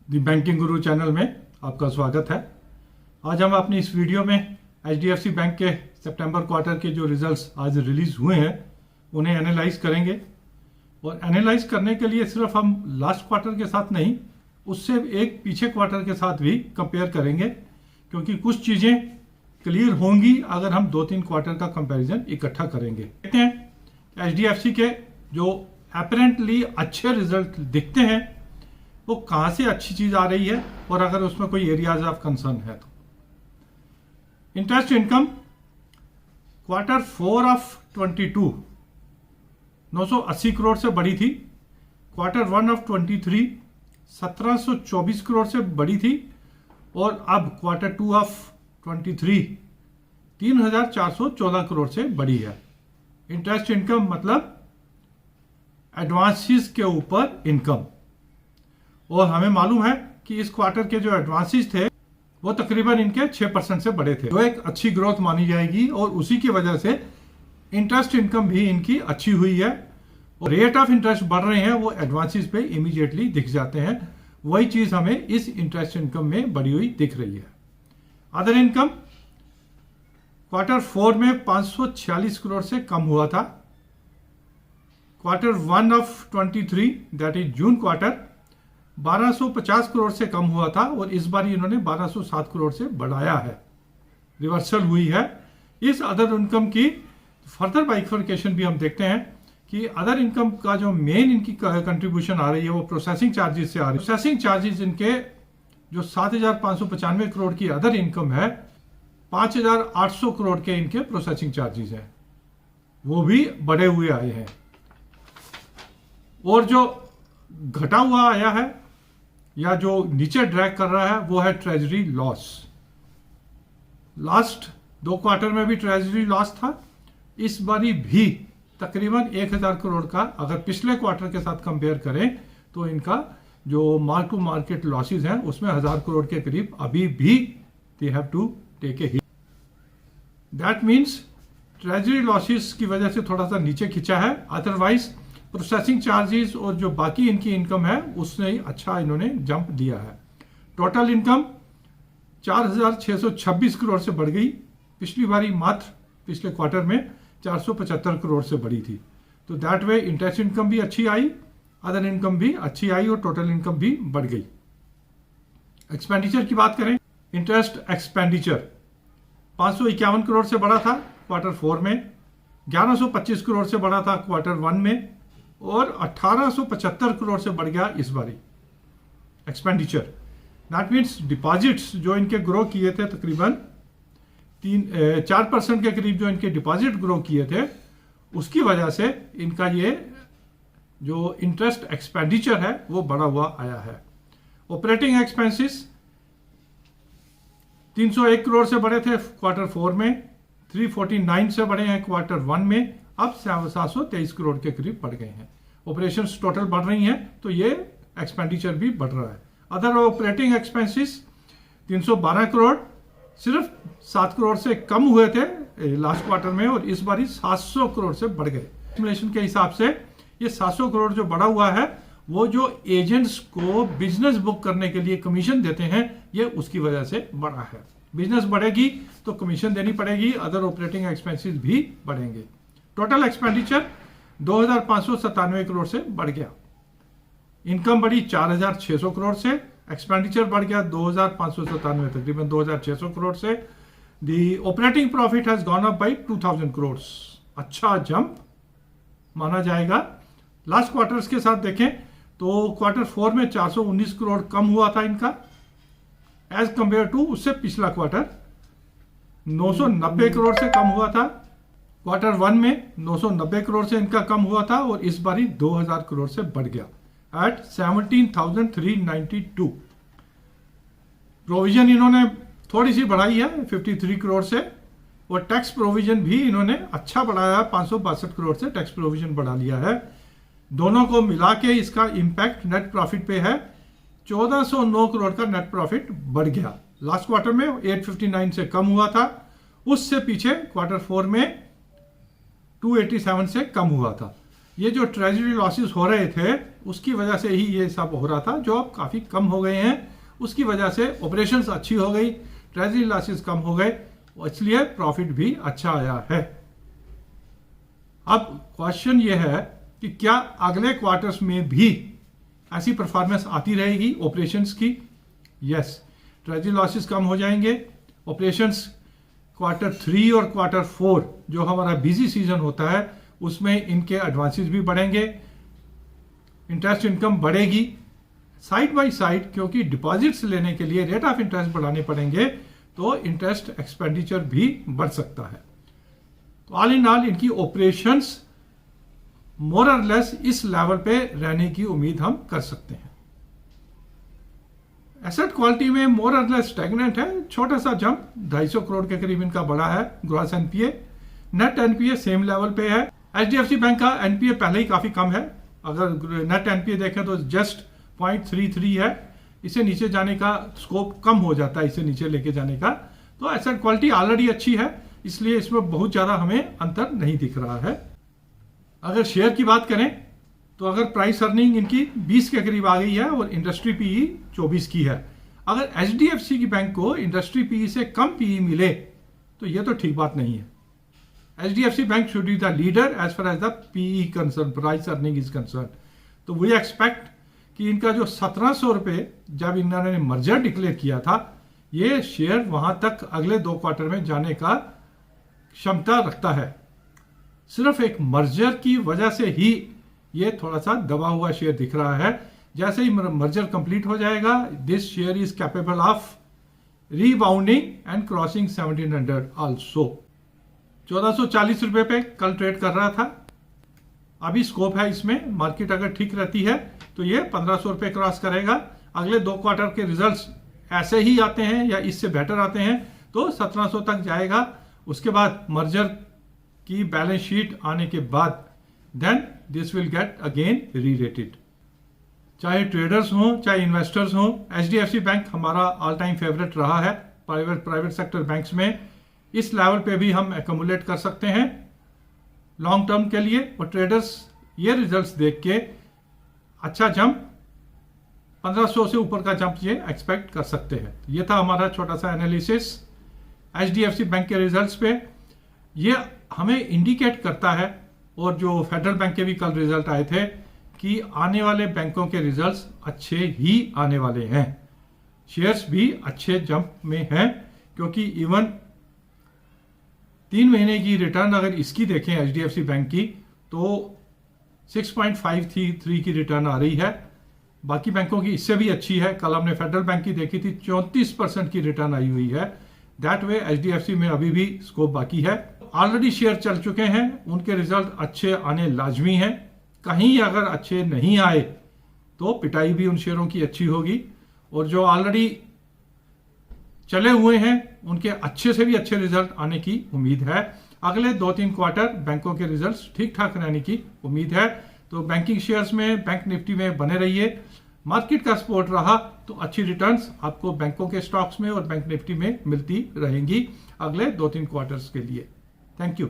दी banking गुरु channel में आपका स्वागत है। आज हम अपनी इस वीडियो में HDFC बैंक के सितंबर क्वार्टर के जो रिजल्ट्स आज रिलीज हुए हैं उन्हें एनालाइज करेंगे। और एनालाइज करने के लिए सिर्फ हम लास्ट क्वार्टर के साथ नहीं, उससे एक पीछे क्वार्टर के साथ भी कंपेयर करेंगे, क्योंकि कुछ चीज़ें क्लियर होंगी अगर हम 2-3 क्वार्टर का कंपैरिजन इकट्ठा करेंगे। देखते हैं HDFC के जो अपरेंटली अच्छे रिजल्ट दिखते हैं वो कहाँ से अच्छी चीज़ आ रही है और अगर उसमें कोई एरियाज ऑफ कंसर्न है तो। Interest income quarter 4 of 22 980 crore से बढ़ी थी। क्वार्टर 1 ऑफ 23 1724 करोड़ से बढ़ी थी और अब क्वार्टर 2 ऑफ 23 3414 करोड़ से बढ़ी है। इंटरेस्ट इनकम मतलब एडवांसेस के ऊपर इनकम, और हमें मालूम है कि इस क्वार्टर के जो एडवांसेस थे वो तकरीबन इनके 6% से बढ़े थे, जो एक अच्छी ग्रोथ मानी जाएगी और उसी की वजह से इंटरेस्ट इनकम भी इनकी अच्छी हुई है। और रेट ऑफ इंटरेस्ट बढ़ रहे हैं वो एडवांसेस पे इमीडिएटली दिख जाते हैं। वही चीज हमें इस इंटरेस्ट इनकम में बढ़ी हुई दिख रही है। अदर इनकम क्वार्टर 4 में 546 करोड़ से कम हुआ था। Quarter 1 of 23 that is June quarter 1250 crore से कम हुआ था और इस बार इन्होंने 1207 करोड़ से बढ़ाया है, रिवर्सल हुई है। इस अदर इनकम की फर्दर बाइफर्केशन भी हम देखते हैं कि अदर इनकम का जो मेन इनकी कंट्रीब्यूशन आ रही है वो प्रोसेसिंग चार्जेस से आ रही है। प्रोसेसिंग चार्जेस इनके जो 7595 करोड़ की अदर इनकम है, 5800 करोड़ के इनके प्रोसेसिंग चार्जेस हैं, वो भी बढ़े हुए आए हैं। और जो घटा हुआ आया है या जो नीचे ड्रैग कर रहा है वो है ट्रेजरी लॉस। लास्ट 2 क्वार्टर में भी ट्रेजरी लॉस था, इस बारी भी तकरीबन 1000 करोड़ का, अगर पिछले क्वार्टर के साथ कंपेयर करें तो इनका जो मार्क टू मार्केट लॉसेस हैं उसमें 1000 करोड़ के करीब अभी भी they have to take a hit. That means treasury losses की वजह से थोड़ा सा नीचे खिंचा है, अदरवाइज प्रोसेसिंग चार्जेस और जो बाकी इनकी इनकम है उसने अच्छा इन्होंने जंप दिया है। टोटल इनकम 4626 करोड़ से बढ़ गई, पिछली बारी मात्र पिछले क्वार्टर में 475 करोड़ से बढ़ी थी। तो दैट वे इंटरेस्ट इनकम भी अच्छी आई, अदर इनकम भी अच्छी आई और टोटल इनकम भी बढ़ गई। एक्सपेंडिचर की बात करें, इंटरेस्ट एक्सपेंडिचर 551 करोड़ से बढ़ा था क्वार्टर 4 में, 1125 करोड़ से बढ़ा था क्वार्टर 1 में और 1875 करोड़ से बढ़ गया इस बारी एक्सपेंडिचर। दैट मीन्स डिपॉजिट्स जो इनके ग्रो किए थे तकरीबन 4% के करीब जो इनके डिपॉजिट ग्रो किए थे, उसकी वजह से इनका ये जो इंटरेस्ट एक्सपेंडिचर है वो बढ़ा हुआ आया है। ऑपरेटिंग एक्सपेंसेस 301 करोड़ से बढ़े थे क्वार्टर 4 में, 349 से बढ़े हैं क्वार्टर 1 में, अब 723 करोड़ के करीब बढ़ गए हैं। ऑपरेशंस टोटल बढ़ रही हैं तो ये एक्सपेंडिचर भी बढ़ रहा है। अदर ऑपरेटिंग एक्सपेंसेस 312 करोड़ सिर्फ 7 करोड़ से कम हुए थे लास्ट क्वार्टर में और इस बारी 700 करोड़ से बढ़ गए। सिमुलेशन के हिसाब से ये 700 करोड़ जो बढ़ा हुआ है वो जो एजेंट्स को बिजनेस बुक करने के लिए कमीशन देते हैं ये उसकी वजह से बढ़ा है। बिजनेस बढ़ेगी तो कमीशन देनी पड़ेगी, अदर ऑपरेटिंग एक्सपेंसेस भी बढ़ेंगे। टोटल एक्सपेंडिचर 2597 करोड़ से बढ़ गया। इनकम बढ़ी 4600 करोड़ से, एक्सपेंडिचर बढ़ गया 2597 तकरीबन 2600 करोड़ से। The operating profit has gone up by 2000 crore, अच्छा जंप माना जाएगा। लास्ट क्वार्टर्स के साथ देखें तो क्वार्टर 4 में 419 करोड़ कम हुआ था इनका एज कंपेयर टू उससे पिछला क्वार्टर 990 करोड़ से कम हुआ था। क्वार्टर 1 में 990 करोड़ से इनका कम हुआ था और इस बारी 2000 करोड़ से बढ़ गया एट 17,392। प्रोविजन इन्होंने थोड़ी सी बढ़ाई है 53 करोड़ से और टैक्स प्रोविजन भी इन्होंने अच्छा बढ़ाया, 562 करोड़ से टैक्स प्रोविजन बढ़ा लिया है। दोनों को मिला के इसका इंपैक्ट नेट प्रॉफिट पे है, 1409 करोड़ का नेट प्रॉफिट बढ़ गया। लास्ट क्वार्टर में 859 से कम हुआ था, उससे पीछे क्वार्टर 4 में 287 से कम हुआ था। ये जो ट्रेजरी लॉसेस हो रहे थे उसकी वजह से ही ये सब हो रहा था, जो अब काफ़ी कम हो गए हैं। उसकी वजह से ऑपरेशंस अच्छी हो गई, ट्रेजरी लॉसेस कम हो गए, इसलिए प्रॉफिट भी अच्छा आया है। अब क्वेश्चन ये है कि क्या अगले क्वार्टर्स में भी ऐसी परफॉर्मेंस आती रहेगी ऑपरेशंस की? यस, ट्रेजरी लॉसेस कम हो जाएंगे, ऑपरेशंस क्वार्टर 3 और क्वार्टर 4 जो हमारा बिजी सीजन होता है उसमें इनके एडवांसेस भी बढ़ेंगे, इंटरेस्ट इनकम बढ़ेगी साइड बाय साइड, क्योंकि डिपॉजिट्स लेने के लिए रेट ऑफ इंटरेस्ट बढ़ाने पड़ेंगे, तो इंटरेस्ट एक्सपेंडिचर भी बढ़ सकता है। तो ऑल इन ऑल इनकी ऑपरेशंस मोर और लेस इस लेवल पे रहने की उम्मीद हम कर सकते हैं। एसेट क्वालिटी में मोर और लेस स्टैग्नेंट है, छोटा सा जंप 250 करोड़ के करीब इनका बढ़ा है। Gross NPA, net NPA same level पे है। एचडीएफसी बैंक का एनपीए पहले ही काफी कम है, अगर नेट एनपीए देखें तो जस्ट 0.33 है, इसे नीचे जाने का स्कोप कम हो जाता है, इसे नीचे लेके जाने का। तो एसेट क्वालिटी ऑलरेडी अच्छी है, इसलिए इसमें बहुत ज्यादा हमें अंतर नहीं दिख रहा है। अगर शेयर की बात करें तो अगर प्राइस अर्निंग इनकी 20 के करीब आ गई है और इंडस्ट्री पीई 24 की है। अगर एचडीएफसी की बैंक को इंडस्ट्री पीई से कम पीई मिले तो यह तो ठीक बात नहीं है। HDFC bank should be the leader as far as the PE concern, price earning is concern. तो वी एक्सपेक्ट कि इनका जो 1700 रुपए जब इन्होंने मर्जर डिक्लेयर किया था, ये शेयर वहां तक अगले 2 क्वार्टर में जाने का क्षमता रखता है। सिर्फ एक मर्जर की वजह से ही ये थोड़ा सा दबा हुआ शेयर दिख रहा है। जैसे ही मर्जर कंप्लीट हो जाएगा, this share is capable of rebounding and crossing 1700 also. 1440 रुपए पे कल ट्रेड कर रहा था, अभी स्कोप है इसमें, मार्केट अगर ठीक रहती है तो ये 1500 रुपए क्रॉस करेगा। अगले 2 क्वार्टर के रिजल्ट्स ऐसे ही आते हैं या इससे बेटर आते हैं तो 1700 तक जाएगा। उसके बाद मर्जर की बैलेंस शीट आने के बाद then this will get again re rated. चाहे ट्रेडर्स हों चाहे इन्वेस्टर्स हों, एचडीएफसी बैंक हमारा ऑल टाइम फेवरेट रहा है प्राइवेट सेक्टर बैंक्स में। इस लेवल पे भी हम एक्यूमुलेट कर सकते हैं लॉन्ग टर्म के लिए, और ट्रेडर्स ये रिजल्ट्स देख के अच्छा जंप 1500 से ऊपर का जंप ये एक्सपेक्ट कर सकते हैं। ये था हमारा छोटा सा एनालिसिस एचडीएफसी बैंक के रिजल्ट्स पे। ये हमें इंडिकेट करता है, और जो फेडरल बैंक के भी कल रिजल्ट आए थे, कि आने वाले बैंकों के रिजल्ट्स अच्छे ही आने वाले हैं। शेयर्स भी अच्छे जंप में हैं, क्योंकि इवन 3 महीने की रिटर्न अगर इसकी देखें एचडीएफसी बैंक की तो 6.53 की रिटर्न आ रही है। बाकी बैंकों की इससे भी अच्छी है। कल हमने फेडरल बैंक की देखी थी, 34% की रिटर्न आई हुई है। दैट वे एचडीएफसी में अभी भी स्कोप बाकी है। ऑलरेडी शेयर चल चुके हैं, उनके रिजल्ट अच्छे आने लाजमी हैं। कहीं अगर अच्छे नहीं आए तो पिटाई भी उन शेयरों की अच्छी होगी, और जो ऑलरेडी चले हुए हैं उनके अच्छे से भी अच्छे रिजल्ट आने की उम्मीद है। अगले 2-3 क्वार्टर बैंकों के रिजल्ट्स ठीक ठाक रहने की उम्मीद है। तो बैंकिंग शेयर्स में, बैंक निफ्टी में बने रहिए। मार्केट का सपोर्ट रहा तो अच्छी रिटर्न्स आपको बैंकों के स्टॉक्स में और बैंक निफ्टी में मिलती रहेंगी अगले 2-3 क्वार्टर्स के लिए। Thank you.